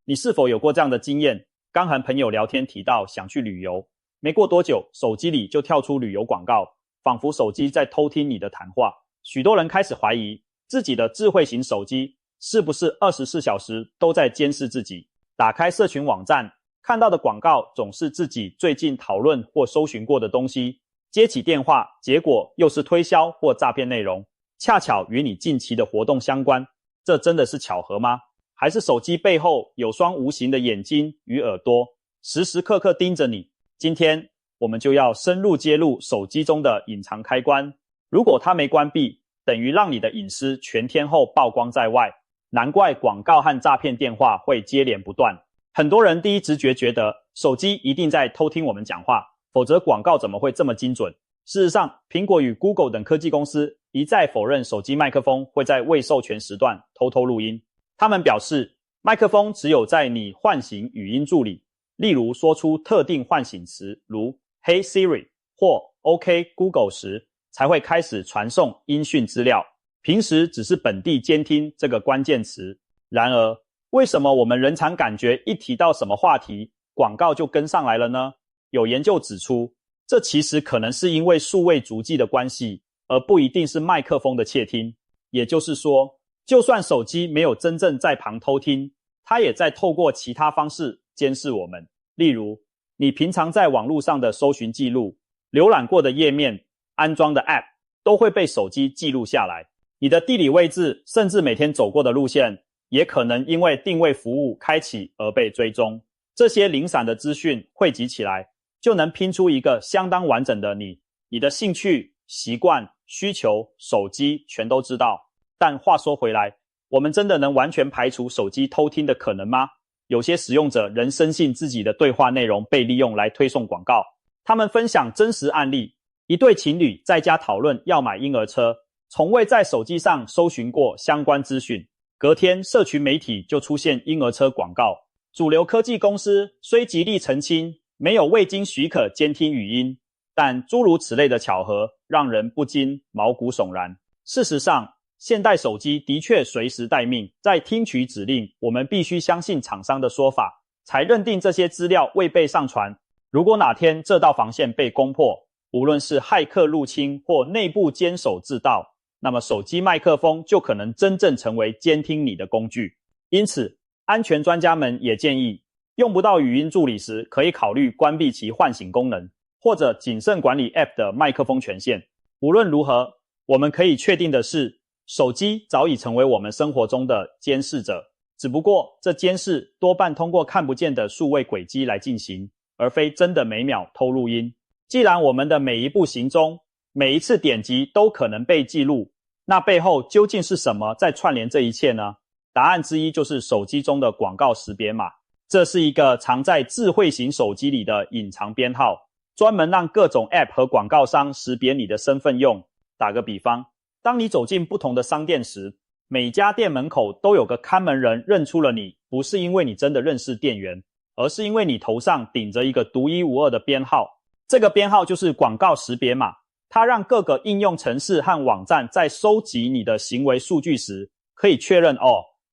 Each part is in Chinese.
你是否有过这样的经验？刚和朋友聊天提到想去旅游，没过多久，手机里就跳出旅游广告，仿佛手机在偷听你的谈话。许多人开始怀疑自己的智慧型手机是不是24小时都在监视自己。打开社群网站，看到的广告总是自己最近讨论或搜寻过的东西，接起电话，结果又是推销或诈骗内容，恰巧与你近期的活动相关。这真的是巧合吗？还是手机背后有双无形的眼睛与耳朵，时时刻刻盯着你？今天我们就要深入揭露手机中的隐藏开关，如果它没关闭，等于让你的隐私全天候曝光在外。难怪广告和诈骗电话会接连不断。很多人第一直觉觉得手机一定在偷听我们讲话，否则广告怎么会这么精准？事实上，苹果与 Google 等科技公司一再否认手机麦克风会在未授权时段偷偷录音。他们表示，麦克风只有在你唤醒语音助理，例如说出特定唤醒词，如 Hey Siri 或 OK Google 时，才会开始传送音讯资料。平时只是本地监听这个关键词。然而，为什么我们人常感觉一提到什么话题，广告就跟上来了呢？有研究指出，这其实可能是因为数位足迹的关系，而不一定是麦克风的窃听。也就是说，就算手机没有真正在旁偷听，它也在透过其他方式监视我们。例如，你平常在网络上的搜寻记录、浏览过的页面、安装的 App 都会被手机记录下来。你的地理位置，甚至每天走过的路线，也可能因为定位服务开启而被追踪。这些零散的资讯汇集起来，就能拼出一个相当完整的你。你的兴趣、习惯、需求、手机全都知道。但话说回来，我们真的能完全排除手机偷听的可能吗？有些使用者仍深信自己的对话内容被利用来推送广告。他们分享真实案例，一对情侣在家讨论要买婴儿车，从未在手机上搜寻过相关资讯。隔天，社群媒体就出现婴儿车广告。主流科技公司虽极力澄清没有未经许可监听语音，但诸如此类的巧合让人不禁毛骨悚然。事实上，现代手机的确随时待命，在听取指令，我们必须相信厂商的说法，才认定这些资料未被上传。如果哪天这道防线被攻破，无论是骇客入侵或内部坚守自盗，那么手机麦克风就可能真正成为监听你的工具。因此，安全专家们也建议，用不到语音助理时，可以考虑关闭其唤醒功能，或者谨慎管理 App 的麦克风权限。无论如何，我们可以确定的是，手机早已成为我们生活中的监视者，只不过这监视多半通过看不见的数位轨迹来进行，而非真的每秒偷录音。既然我们的每一步行踪、每一次点击都可能被记录，那背后究竟是什么在串联这一切呢？答案之一就是手机中的广告识别码。这是一个藏在智慧型手机里的隐藏编号，专门让各种 App 和广告商识别你的身份用。打个比方，当你走进不同的商店时，每家店门口都有个看门人认出了你，不是因为你真的认识店员，而是因为你头上顶着一个独一无二的编号。这个编号就是广告识别码，它让各个应用程式和网站在收集你的行为数据时，可以确认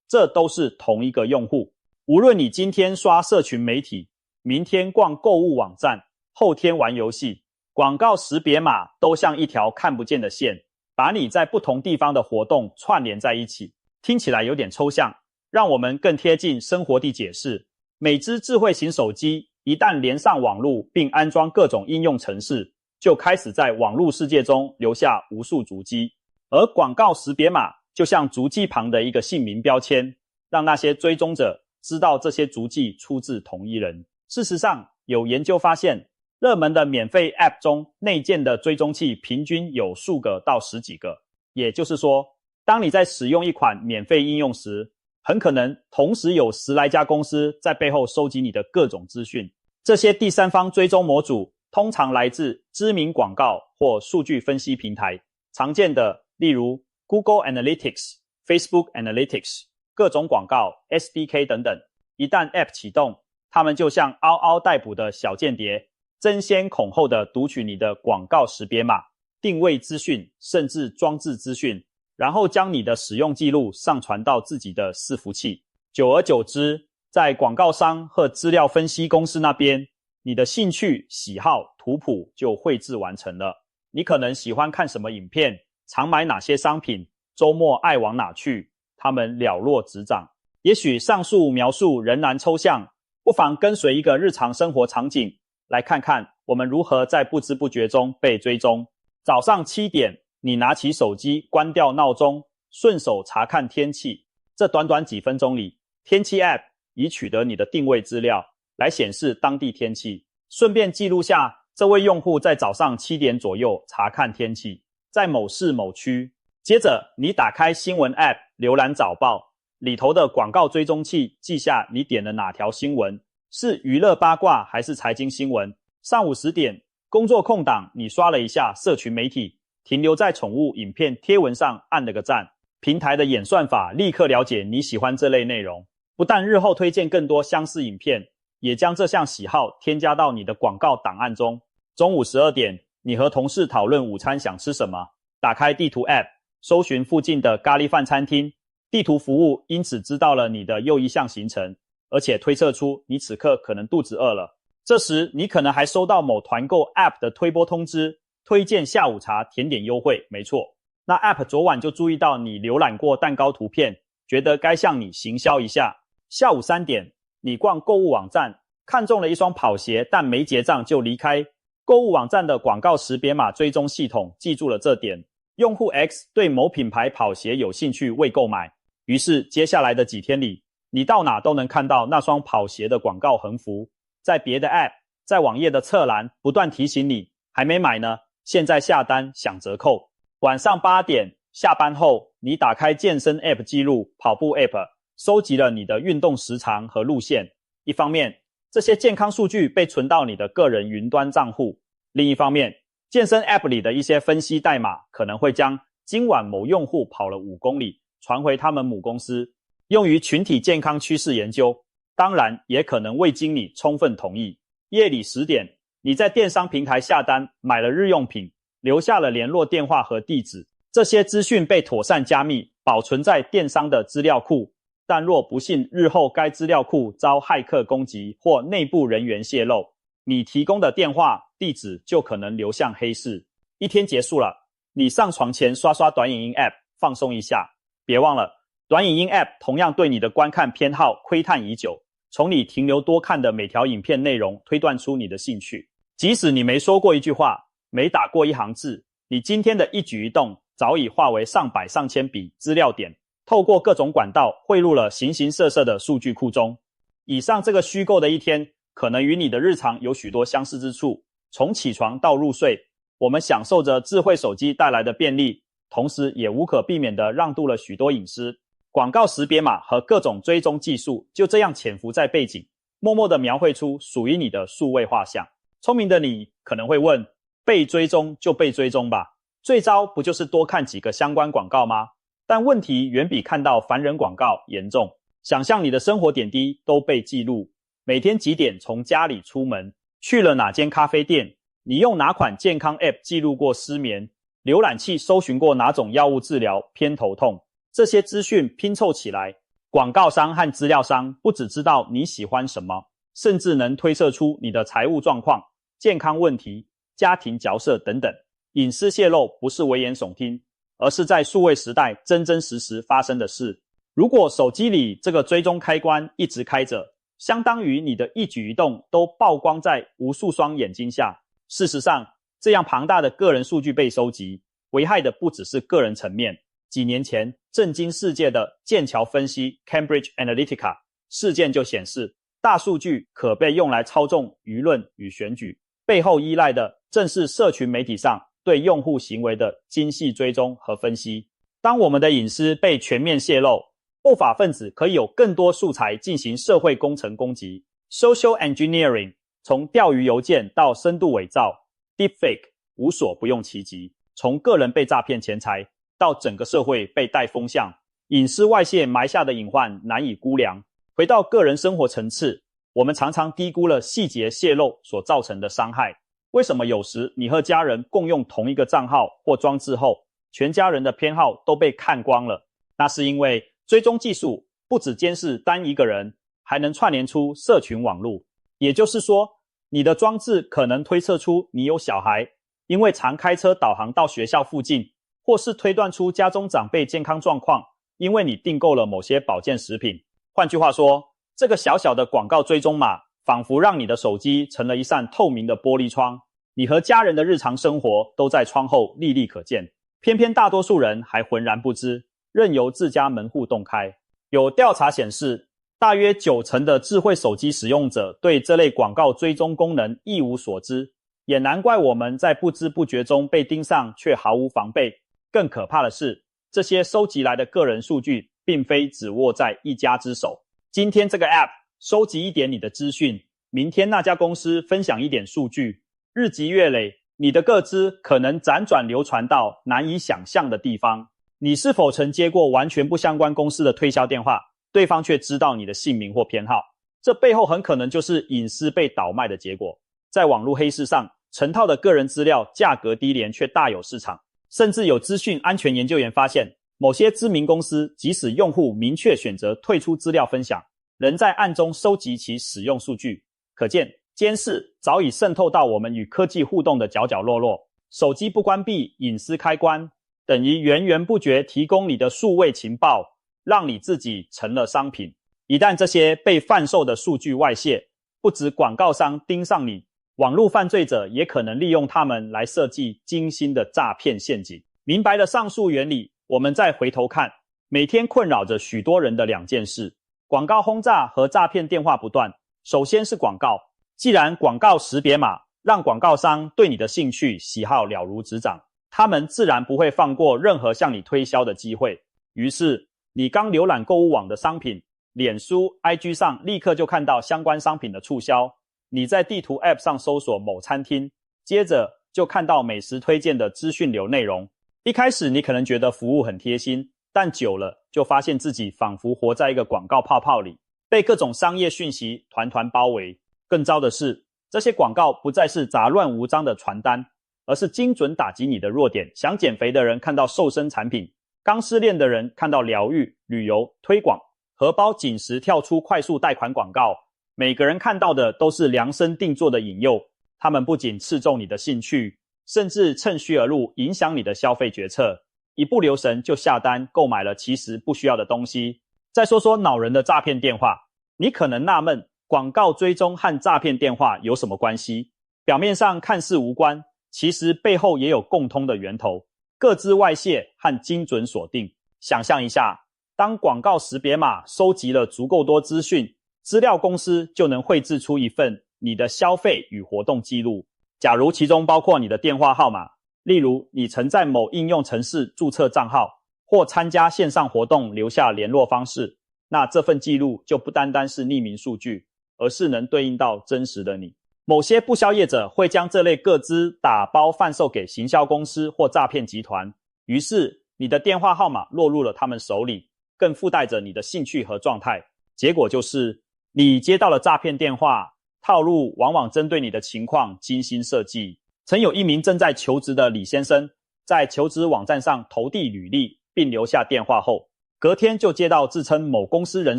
这都是同一个用户。无论你今天刷社群媒体，明天逛购物网站，后天玩游戏，广告识别码都像一条看不见的线，把你在不同地方的活动串联在一起。听起来有点抽象，让我们更贴近生活地解释。每只智慧型手机一旦连上网路并安装各种应用程式，就开始在网络世界中留下无数足迹。而广告识别码就像足迹旁的一个姓名标签，让那些追踪者知道这些足迹出自同一人。事实上，有研究发现，热门的免费 App 中内建的追踪器平均有数个到十几个。也就是说，当你在使用一款免费应用时，很可能同时有10来家公司在背后收集你的各种资讯。这些第三方追踪模组通常来自知名广告或数据分析平台，常见的例如 Google Analytics、Facebook Analytics、各种广告、SDK 等等。一旦 App 启动，它们就像嗷嗷待哺的小间谍，争先恐后地读取你的广告识别码、定位资讯，甚至装置资讯，然后将你的使用记录上传到自己的伺服器。久而久之，在广告商和资料分析公司那边，你的兴趣、喜好、图谱就绘制完成了。你可能喜欢看什么影片，常买哪些商品，周末爱往哪去，他们了若指掌。也许上述描述仍然抽象，不妨跟随一个日常生活场景，来看看我们如何在不知不觉中被追踪。早上7点，你拿起手机，关掉闹钟，顺手查看天气。这短短几分钟里，天气 App 已取得你的定位资料，来显示当地天气，顺便记录下这位用户在早上7点左右查看天气，在某市某区。接着你打开新闻 App 浏览早报，里头的广告追踪器记下你点了哪条新闻，是娱乐八卦还是财经新闻。上午10点，工作空档你刷了一下社群媒体，停留在宠物影片贴文上按了个赞，平台的演算法立刻了解你喜欢这类内容，不但日后推荐更多相似影片，也将这项喜好添加到你的广告档案中。中午12点，你和同事讨论午餐想吃什么，打开地图 App， 搜寻附近的咖喱饭餐厅，地图服务因此知道了你的又一项行程，而且推测出你此刻可能肚子饿了。这时你可能还收到某团购 App 的推播通知，推荐下午茶甜点优惠。没错，那 App 昨晚就注意到你浏览过蛋糕图片，觉得该向你行销一下。下午3点，你逛购物网站，看中了一双跑鞋，但没结账就离开。购物网站的广告识别码追踪系统记住了这点，用户 X 对某品牌跑鞋有兴趣未购买，于是接下来的几天里，你到哪都能看到那双跑鞋的广告横幅，在别的 App， 在网页的侧栏不断提醒你，还没买呢，现在下单享折扣。晚上8点，下班后，你打开健身 App 记录，跑步 App 收集了你的运动时长和路线。一方面，这些健康数据被存到你的个人云端账户，另一方面，健身 App 里的一些分析代码可能会将今晚某用户跑了5公里传回他们母公司，用于群体健康趋势研究，当然也可能未经你充分同意。夜里10点，你在电商平台下单买了日用品，留下了联络电话和地址，这些资讯被妥善加密，保存在电商的资料库，但若不幸日后该资料库遭骇客攻击或内部人员泄露，你提供的电话地址就可能流向黑市。一天结束了，你上床前刷刷短影音 App 放松一下，别忘了短影音 App 同样对你的观看偏好窥探已久，从你停留多看的每条影片内容推断出你的兴趣。即使你没说过一句话，没打过一行字，你今天的一举一动早已化为上百上千笔资料点，透过各种管道汇入了形形色色的数据库中。以上这个虚构的一天可能与你的日常有许多相似之处，从起床到入睡，我们享受着智慧手机带来的便利，同时也无可避免地让渡了许多隐私。广告识别码和各种追踪技术就这样潜伏在背景，默默地描绘出属于你的数位画像。聪明的你可能会问，被追踪就被追踪吧，最糟不就是多看几个相关广告吗？但问题远比看到烦人广告严重。想象你的生活点滴都被记录，每天几点从家里出门，去了哪间咖啡店，你用哪款健康 App 记录过失眠，浏览器搜寻过哪种药物治疗偏头痛。这些资讯拼凑起来，广告商和资料商不只知道你喜欢什么，甚至能推测出你的财务状况、健康问题、家庭角色等等。隐私泄露不是危言耸听，而是在数位时代真真实实发生的事。如果手机里这个追踪开关一直开着，相当于你的一举一动都曝光在无数双眼睛下。事实上，这样庞大的个人数据被收集，危害的不只是个人层面。几年前震惊世界的剑桥分析 Cambridge Analytica 事件就显示，大数据可被用来操纵舆论与选举，背后依赖的正是社群媒体上对用户行为的精细追踪和分析。当我们的隐私被全面泄露，不法分子可以有更多素材进行社会工程攻击。 Social Engineering 从钓鱼邮件到深度伪造， Deepfake 无所不用其极，从个人被诈骗钱财到整个社会被带风向，隐私外泄埋下的隐患难以估量。回到个人生活层次，我们常常低估了细节泄露所造成的伤害。为什么有时你和家人共用同一个账号或装置后，全家人的偏好都被看光了？那是因为追踪技术不只监视单一个人，还能串联出社群网络。也就是说，你的装置可能推测出你有小孩，因为常开车导航到学校附近，或是推断出家中长辈健康状况，因为你订购了某些保健食品。换句话说，这个小小的广告追踪码仿佛让你的手机成了一扇透明的玻璃窗，你和家人的日常生活都在窗后历历可见。偏偏大多数人还浑然不知，任由自家门户洞开。有调查显示，大约90%的智慧手机使用者对这类广告追踪功能一无所知，也难怪我们在不知不觉中被盯上却毫无防备。更可怕的是，这些收集来的个人数据并非只握在一家之手。今天这个 App 收集一点你的资讯，明天那家公司分享一点数据，日积月累，你的个资可能辗转流传到难以想象的地方。你是否曾接过完全不相关公司的推销电话，对方却知道你的姓名或偏好？这背后很可能就是隐私被倒卖的结果。在网络黑市上，成套的个人资料价格低廉却大有市场，甚至有资讯安全研究员发现，某些知名公司即使用户明确选择退出资料分享，仍在暗中收集其使用数据。可见，监视早已渗透到我们与科技互动的角角落落。手机不关闭隐私开关，等于源源不绝提供你的数位情报，让你自己成了商品。一旦这些被贩售的数据外泄，不止广告商盯上你，网络犯罪者也可能利用它们来设计精心的诈骗陷阱。明白了上述原理，我们再回头看，每天困扰着许多人的两件事：广告轰炸和诈骗电话不断。首先是广告，既然广告识别码让广告商对你的兴趣喜好了如指掌，他们自然不会放过任何向你推销的机会。于是你刚浏览购物网的商品，脸书 IG 上立刻就看到相关商品的促销。你在地图 App 上搜索某餐厅，接着就看到美食推荐的资讯流内容。一开始你可能觉得服务很贴心，但久了就发现自己仿佛活在一个广告泡泡里，被各种商业讯息团团包围。更糟的是，这些广告不再是杂乱无章的传单，而是精准打击你的弱点。想减肥的人看到瘦身产品，刚失恋的人看到疗愈、旅游、推广，荷包紧时跳出快速贷款广告。每个人看到的都是量身定做的引诱，他们不仅刺中你的兴趣，甚至趁虚而入，影响你的消费决策。一不留神就下单购买了其实不需要的东西。再说说恼人的诈骗电话，你可能纳闷，广告追踪和诈骗电话有什么关系？表面上看似无关，其实背后也有共通的源头：个资外泄和精准锁定。想象一下，当广告识别码收集了足够多资讯，资料公司就能绘制出一份你的消费与活动记录。假如其中包括你的电话号码，例如你曾在某应用程式注册账号，或参加线上活动留下联络方式，那这份记录就不单单是匿名数据，而是能对应到真实的你。某些不销业者会将这类个资打包贩售给行销公司或诈骗集团，于是你的电话号码落入了他们手里，更附带着你的兴趣和状态。结果就是你接到了诈骗电话，套路往往针对你的情况精心设计。曾有一名正在求职的李先生，在求职网站上投递履历并留下电话后，隔天就接到自称某公司人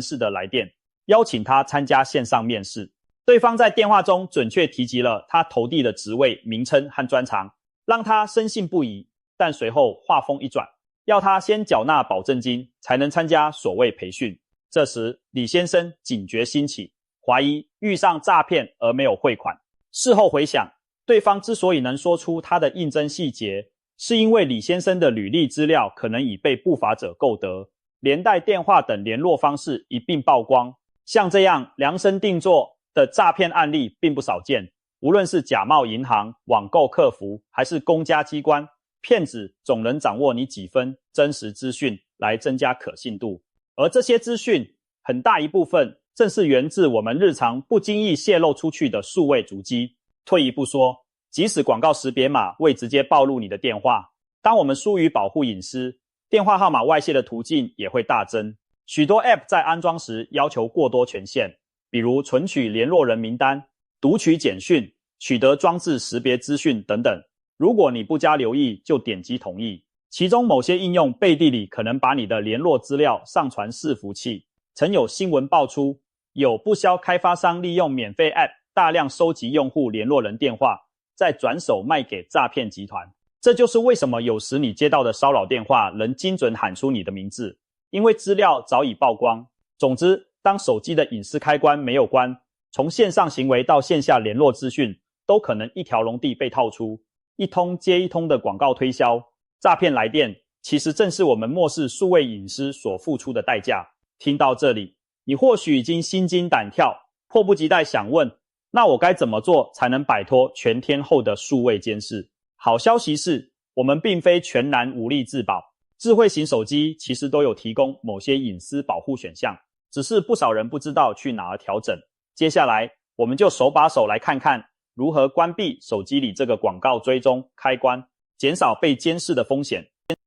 士的来电，邀请他参加线上面试。对方在电话中准确提及了他投递的职位名称和专长，让他深信不疑。但随后话锋一转，要他先缴纳保证金才能参加所谓培训。这时李先生警觉兴起，怀疑遇上诈骗而没有汇款。事后回想，对方之所以能说出他的应征细节，是因为李先生的履历资料可能已被不法者购得，连带电话等联络方式一并曝光。像这样量身定做的诈骗案例并不少见，无论是假冒银行、网购客服，还是公家机关，骗子总能掌握你几分真实资讯来增加可信度。而这些资讯很大一部分正是源自我们日常不经意泄露出去的数位足迹。退一步说，即使广告识别码未直接暴露你的电话，当我们疏于保护隐私，电话号码外泄的途径也会大增。许多 App 在安装时要求过多权限，比如存取联络人名单、读取简讯、取得装置识别资讯等等。如果你不加留意就点击同意，其中某些应用背地里可能把你的联络资料上传伺服器。曾有新闻爆出，有不肖开发商利用免费 App 大量收集用户联络人电话，再转手卖给诈骗集团。这就是为什么有时你接到的骚扰电话能精准喊出你的名字，因为资料早已曝光。总之，当手机的隐私开关没有关，从线上行为到线下联络资讯，都可能一条龙地被套出，一通接一通的广告推销。诈骗来电其实正是我们漠视数位隐私所付出的代价。听到这里，你或许已经心惊胆跳，迫不及待想问，那我该怎么做才能摆脱全天候的数位监视？好消息是，我们并非全然无力自保，智慧型手机其实都有提供某些隐私保护选项，只是不少人不知道去哪儿调整。接下来，我们就手把手来看看如何关闭手机里这个广告追踪开关，减少被监视的风险。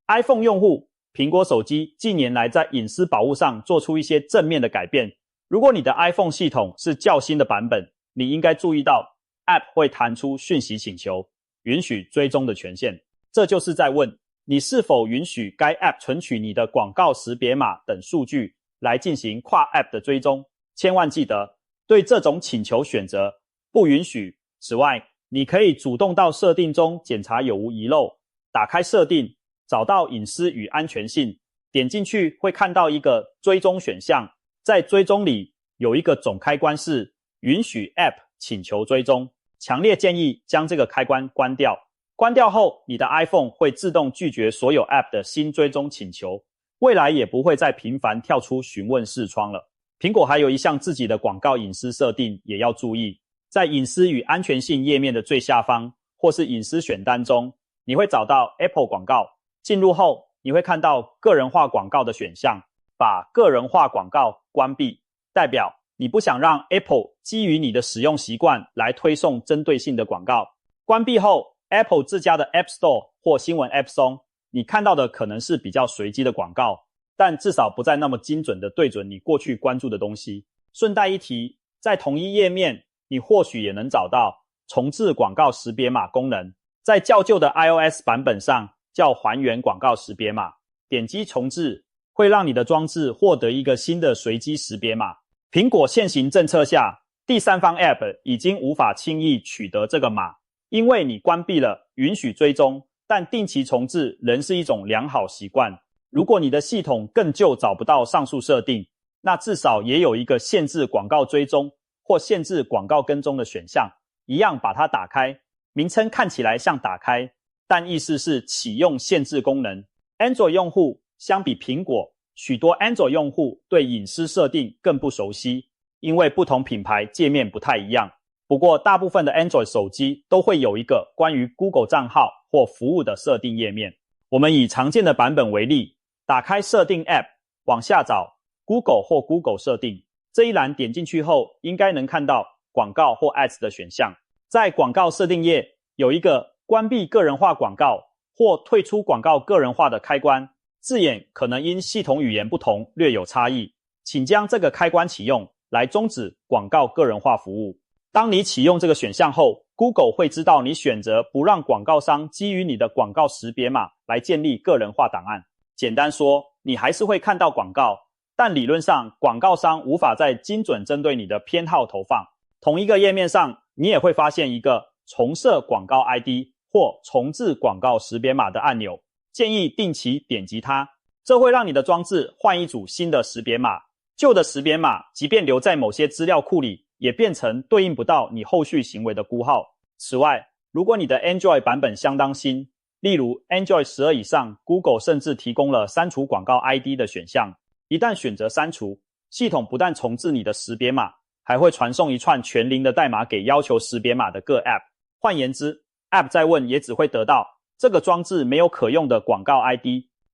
iPhone 用户，苹果手机近年来在隐私保护上做出一些正面的改变。如果你的 iPhone 系统是较新的版本，你应该注意到 App 会弹出讯息请求，允许追踪的权限。这就是在问你是否允许该 App 存取你的广告识别码等数据来进行跨 App 的追踪。千万记得对这种请求选择不允许。此外，你可以主动到设定中检查有无遗漏，打开设定，找到隐私与安全性，点进去会看到一个追踪选项，在追踪里有一个总开关是允许 App 请求追踪，强烈建议将这个开关关掉。关掉后，你的 iPhone 会自动拒绝所有 App 的新追踪请求，未来也不会再频繁跳出询问视窗了。苹果还有一项自己的广告隐私设定也要注意，在隐私与安全性页面的最下方或是隐私选单中，你会找到 Apple 广告，进入后你会看到个人化广告的选项，把个人化广告关闭，代表你不想让 Apple 基于你的使用习惯来推送针对性的广告。关闭后， Apple 自家的 App Store 或新闻 App 中，你看到的可能是比较随机的广告，但至少不再那么精准的对准你过去关注的东西。顺带一提，在同一页面，你或许也能找到重置广告识别码功能，在较旧的 iOS 版本上叫还原广告识别码，点击重置会让你的装置获得一个新的随机识别码。苹果现行政策下，第三方 App 已经无法轻易取得这个码，因为你关闭了允许追踪，但定期重置仍是一种良好习惯。如果你的系统更旧找不到上述设定，那至少也有一个限制广告追踪或限制广告跟踪的选项，一样把它打开。名称看起来像打开，但意思是启用限制功能。Android 用户相比苹果，许多 Android 用户对隐私设定更不熟悉，因为不同品牌界面不太一样。不过大部分的 Android 手机都会有一个关于 Google 账号或服务的设定页面。我们以常见的版本为例，打开设定 App， 往下找 Google 或 Google 设定，这一栏点进去后，应该能看到广告或 Ads 的选项。在广告设定页有一个关闭个人化广告或退出广告个人化的开关，字眼可能因系统语言不同略有差异，请将这个开关启用来终止广告个人化服务。当你启用这个选项后， Google 会知道你选择不让广告商基于你的广告识别码来建立个人化档案。简单说，你还是会看到广告，但理论上广告商无法再精准针对你的偏好投放。同一个页面上，你也会发现一个重设广告 ID 或重置广告识别码的按钮，建议定期点击它，这会让你的装置换一组新的识别码。旧的识别码即便留在某些资料库里，也变成对应不到你后续行为的估号。此外，如果你的 Android 版本相当新，例如 Android 12以上， Google 甚至提供了删除广告 ID 的选项。一旦选择删除，系统不但重置你的识别码，还会传送一串全零的代码给要求识别码的各 App。 换言之， App 再问也只会得到这个装置没有可用的广告 ID。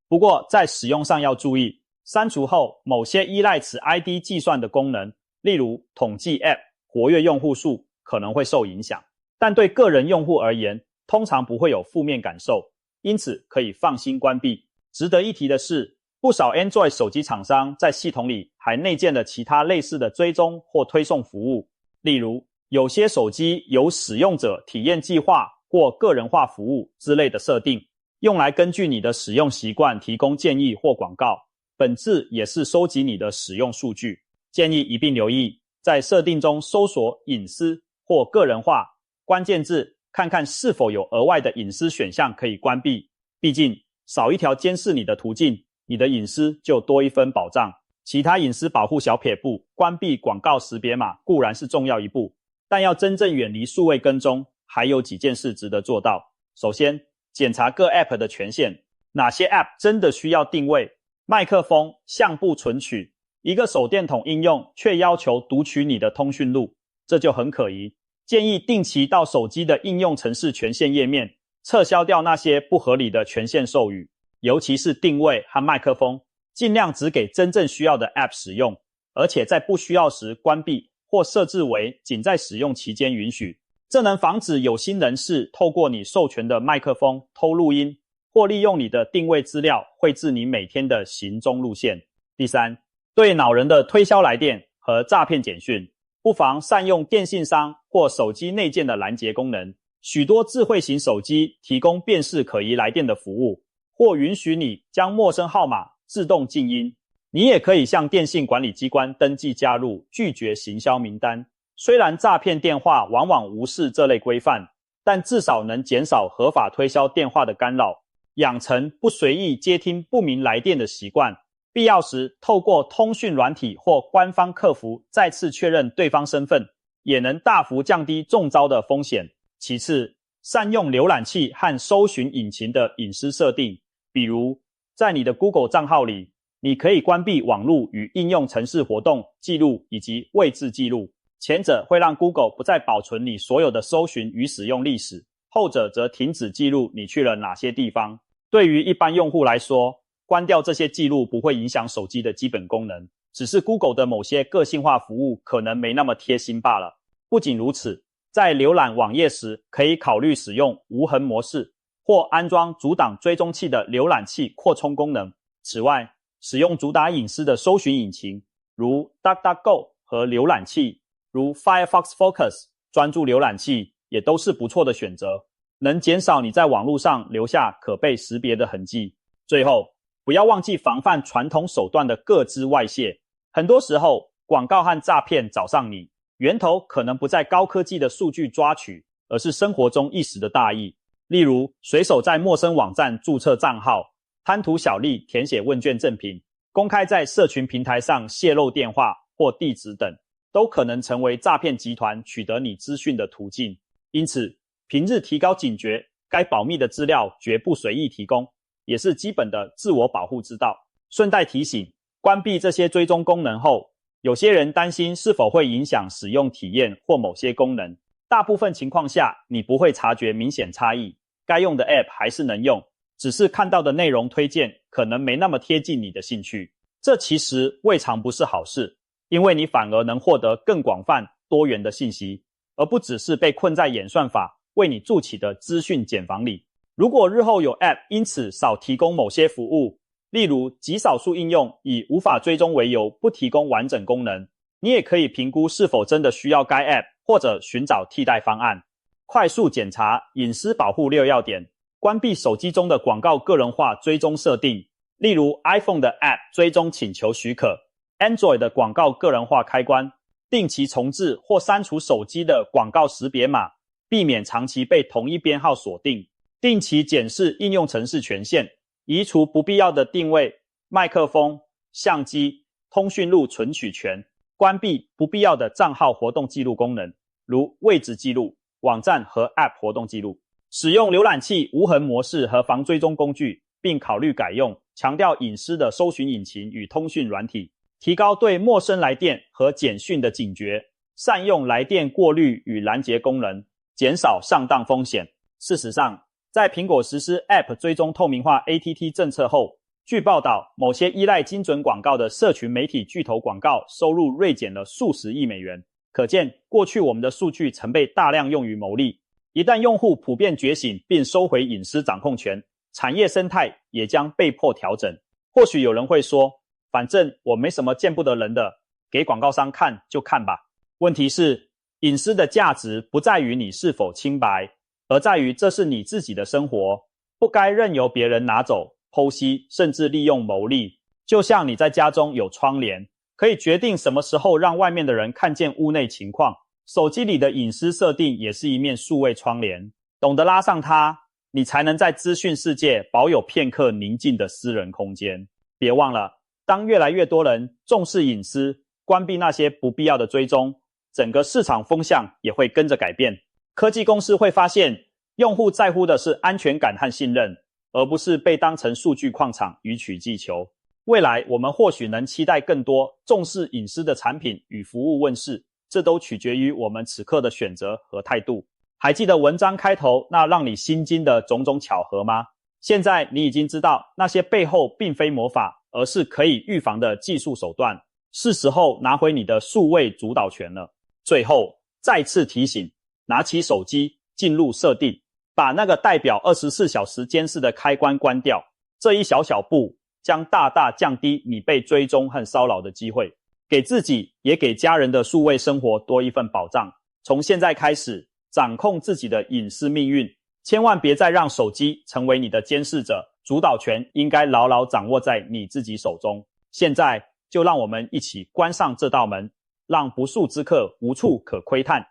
不过在使用上要注意，删除后某些依赖此 ID 计算的功能，例如统计 App 活跃用户数可能会受影响，但对个人用户而言通常不会有负面感受，因此可以放心关闭。值得一提的是，不少 Android 手机厂商在系统里还内建了其他类似的追踪或推送服务，例如有些手机有使用者体验计划或个人化服务之类的设定，用来根据你的使用习惯提供建议或广告，本质也是收集你的使用数据。建议一并留意在设定中搜索隐私或个人化关键字，看看是否有额外的隐私选项可以关闭。毕竟少一条监视你的途径，你的隐私就多一分保障。其他隐私保护小撇步，关闭广告识别码固然是重要一步，但要真正远离数位跟踪，还有几件事值得做到。首先，检查各 App 的权限，哪些 App 真的需要定位、麦克风、相簿存取，一个手电筒应用却要求读取你的通讯录，这就很可疑。建议定期到手机的应用程式权限页面，撤销掉那些不合理的权限授予，尤其是定位和麦克风，尽量只给真正需要的 App 使用，而且在不需要时关闭或设置为仅在使用期间允许。这能防止有心人士透过你授权的麦克风偷录音，或利用你的定位资料绘制你每天的行踪路线。第三，对恼人的推销来电和诈骗简讯，不妨善用电信商或手机内建的拦截功能。许多智慧型手机提供辨识可疑来电的服务，或允许你将陌生号码自动静音。你也可以向电信管理机关登记加入拒绝行销名单。虽然诈骗电话往往无视这类规范，但至少能减少合法推销电话的干扰，养成不随意接听不明来电的习惯。必要时透过通讯软体或官方客服再次确认对方身份，也能大幅降低中招的风险。其次，善用浏览器和搜寻引擎的隐私设定，比如在你的 Google 账号里，你可以关闭网络与应用程式活动记录以及位置记录。前者会让 Google 不再保存你所有的搜寻与使用历史，后者则停止记录你去了哪些地方。对于一般用户来说，关掉这些记录不会影响手机的基本功能，只是 Google 的某些个性化服务可能没那么贴心罢了。不仅如此，在浏览网页时可以考虑使用无痕模式，或安装阻挡追踪器的浏览器扩充功能。此外，使用主打隐私的搜寻引擎，如 DuckDuckGo 和浏览器如 Firefox Focus 专注浏览器也都是不错的选择，能减少你在网络上留下可被识别的痕迹。最后，不要忘记防范传统手段的个资外泄。很多时候，广告和诈骗找上你，源头可能不在高科技的数据抓取，而是生活中一时的大意。例如，随手在陌生网站注册账号，贪图小利填写问卷赠品，公开在社群平台上泄露电话或地址等，都可能成为诈骗集团取得你资讯的途径。因此，平日提高警觉，该保密的资料绝不随意提供，也是基本的自我保护之道。顺带提醒，关闭这些追踪功能后，有些人担心是否会影响使用体验或某些功能。大部分情况下，你不会察觉明显差异，该用的 App 还是能用，只是看到的内容推荐可能没那么贴近你的兴趣。这其实未尝不是好事，因为你反而能获得更广泛多元的信息，而不只是被困在演算法为你筑起的资讯茧房里。如果日后有 App 因此少提供某些服务，例如极少数应用以无法追踪为由不提供完整功能，你也可以评估是否真的需要该 App， 或者寻找替代方案。快速检查隐私保护6要点，关闭手机中的广告个人化追踪设定，例如 iPhone 的 App 追踪请求许可， Android 的广告个人化开关，定期重置或删除手机的广告识别码，避免长期被同一编号锁定，定期检视应用程式权限，移除不必要的定位、麦克风、相机、通讯录存取权，关闭不必要的账号活动记录功能，如位置记录、网站和 App 活动记录。使用浏览器无痕模式和防追踪工具，并考虑改用强调隐私的搜寻引擎与通讯软体，提高对陌生来电和简讯的警觉，善用来电过滤与拦截功能，减少上当风险。事实上，在苹果实施 App 追踪透明化 ATT 政策后，据报道，某些依赖精准广告的社群媒体巨头广告收入锐减了数十亿美元。可见，过去我们的数据曾被大量用于牟利。一旦用户普遍觉醒并收回隐私掌控权，产业生态也将被迫调整。或许有人会说，反正我没什么见不得人的，给广告商看就看吧。问题是，隐私的价值不在于你是否清白，而在于这是你自己的生活，不该任由别人拿走、剖析，甚至利用牟利。就像你在家中有窗帘，可以决定什么时候让外面的人看见屋内情况。手机里的隐私设定也是一面数位窗帘，懂得拉上它，你才能在资讯世界保有片刻宁静的私人空间。别忘了，当越来越多人重视隐私，关闭那些不必要的追踪，整个市场风向也会跟着改变。科技公司会发现，用户在乎的是安全感和信任，而不是被当成数据矿场予取技求。未来我们或许能期待更多重视隐私的产品与服务问世，这都取决于我们此刻的选择和态度。还记得文章开头那让你心惊的种种巧合吗？现在你已经知道那些背后并非魔法，而是可以预防的技术手段，是时候拿回你的数位主导权了。最后再次提醒，拿起手机进入设定，把那个代表24小时监视的开关关掉，这一小小步将大大降低你被追踪和骚扰的机会，给自己也给家人的数位生活多一份保障。从现在开始，掌控自己的隐私命运，千万别再让手机成为你的监视者，主导权应该牢牢掌握在你自己手中。现在就让我们一起关上这道门，让不速之客无处可窥探。